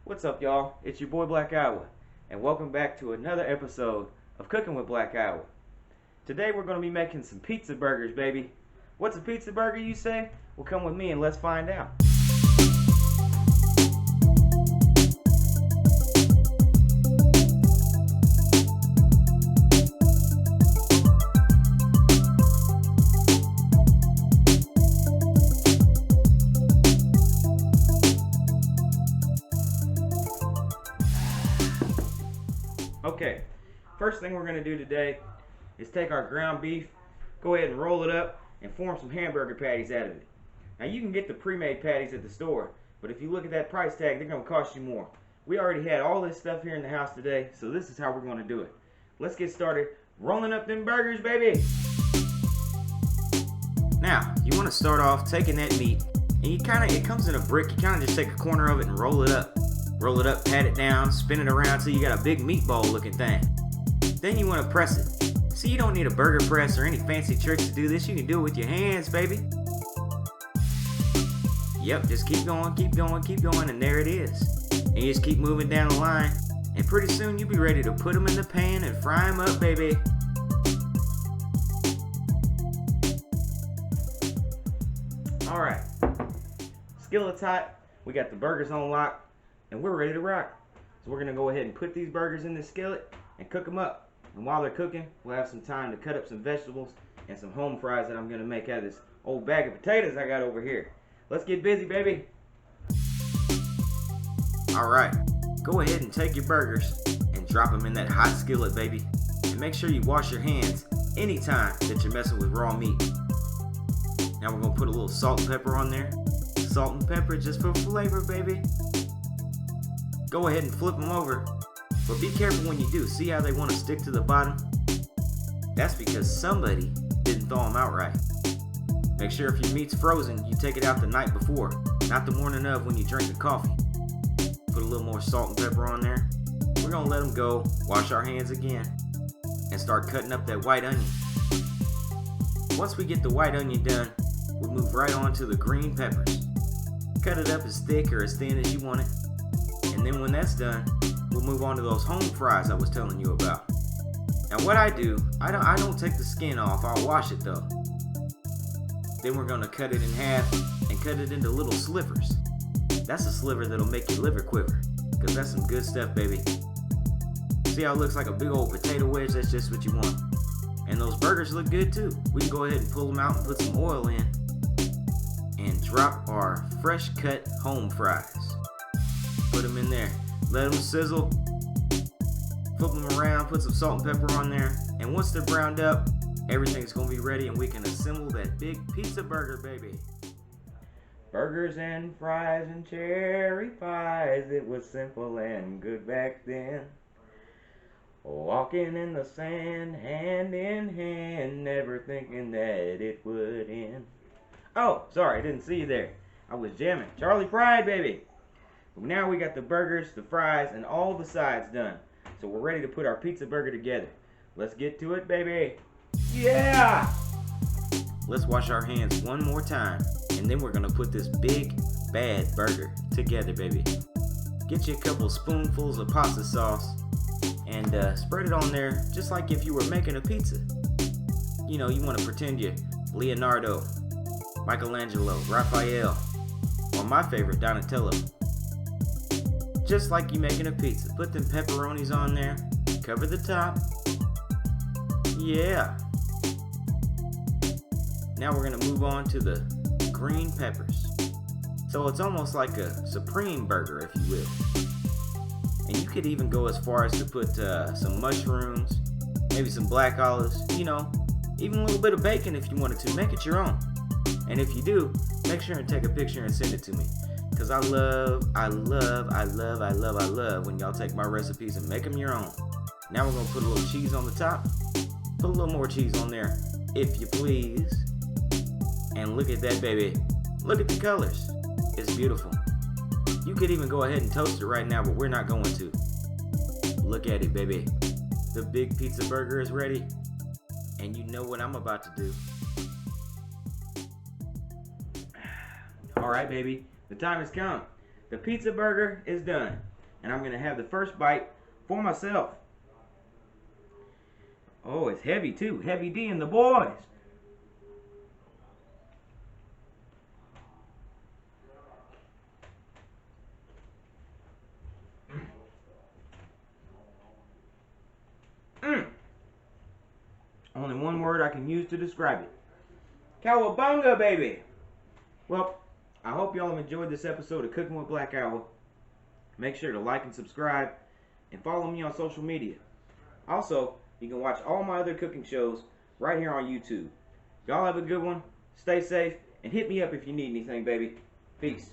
What's up, y'all? It's your boy Black Iowa, and welcome back to another episode of Cooking with Black Iowa. Today we're going to be making some pizza burgers, baby. What's a pizza burger, you say? Well, come with me and let's find out. Okay, first thing we're going to do today is take our ground beef, go ahead and roll it up, and form some hamburger patties out of it. Now you can get the pre-made patties at the store, but if you look at that price tag, they're going to cost you more. We already had all this stuff here in the house today, so this is how we're going to do it. Let's get started rolling up them burgers, baby! Now, you want to start off taking that meat, and it comes in a brick, you kind of just take a corner of it and roll it up. Roll it up, pat it down, spin it around till you got a big meatball looking thing. Then you want to press it. See, you don't need a burger press or any fancy tricks to do this. You can do it with your hands, baby. Yep, just keep going, and there it is. And you just keep moving down the line, and pretty soon you'll be ready to put them in the pan and fry them up, baby. Alright, skillet's hot, we got the burgers on lock, and we're ready to rock. So we're going to go ahead and put these burgers in the skillet and cook them up. And while they're cooking, we'll have some time to cut up some vegetables and some home fries that I'm going to make out of this old bag of potatoes I got over here. Let's get busy, baby. Alright, go ahead and take your burgers and drop them in that hot skillet, baby. And make sure you wash your hands anytime that you're messing with raw meat. Now we're going to put a little salt and pepper on there. Salt and pepper just for flavor, baby. Go ahead and flip them over, but be careful when you do. See how they want to stick to the bottom? That's because somebody didn't thaw them out right. Make sure if your meat's frozen, you take it out the night before, not the morning of when you drink the coffee. Put a little more salt and pepper on there. We're going to let them go, wash our hands again, and start cutting up that white onion. Once we get the white onion done, we'll move right on to the green peppers. Cut it up as thick or as thin as you want it. And then when that's done, we'll move on to those home fries I was telling you about. Now what I do, I don't take the skin off, I'll wash it though. Then we're gonna cut it in half and cut it into little slivers. That's a sliver that'll make your liver quiver, because that's some good stuff, baby. See how it looks like a big old potato wedge? That's just what you want. And those burgers look good too. We can go ahead and pull them out and put some oil in and drop our fresh cut home fries. Put them in there, let them sizzle, flip them around, put some salt and pepper on there, and once they're browned up, everything's gonna be ready and we can assemble that big pizza burger, baby. Burgers and fries and cherry pies, it was simple and good back then. Walking in the sand, hand in hand, never thinking that it would end. Oh, sorry, I didn't see you there. I was jamming. Charlie Pride, baby. Now we got the burgers, the fries, and all the sides done. So we're ready to put our pizza burger together. Let's get to it, baby. Yeah! Let's wash our hands one more time, and then we're gonna put this big, bad burger together, baby. Get you a couple spoonfuls of pasta sauce, and spread it on there just like if you were making a pizza. You know, you wanna pretend you're Leonardo, Michelangelo, Raphael, or my favorite, Donatello. Just like you making a pizza. Put them pepperonis on there. Cover the top. Yeah. Now we're going to move on to the green peppers. So it's almost like a supreme burger, if you will. And you could even go as far as to put some mushrooms, maybe some black olives, you know, even a little bit of bacon if you wanted to. Make it your own. And if you do, make sure and take a picture and send it to me. Because I love when y'all take my recipes and make them your own. Now we're going to put a little cheese on the top. Put a little more cheese on there, if you please. And look at that, baby. Look at the colors. It's beautiful. You could even go ahead and toast it right now, but we're not going to. Look at it, baby. The big pizza burger is ready. And you know what I'm about to do. Alright, baby. The time has come. The pizza burger is done. and I'm going to have the first bite for myself. Oh, it's heavy too. Heavy D and the boys. Only one word I can use to describe it. Cowabunga, baby! Well, I hope y'all have enjoyed this episode of Cooking with Black Owl. Make sure to like and subscribe, and follow me on social media. Also, you can watch all my other cooking shows right here on YouTube. Y'all have a good one, stay safe, and hit me up if you need anything, baby. Peace.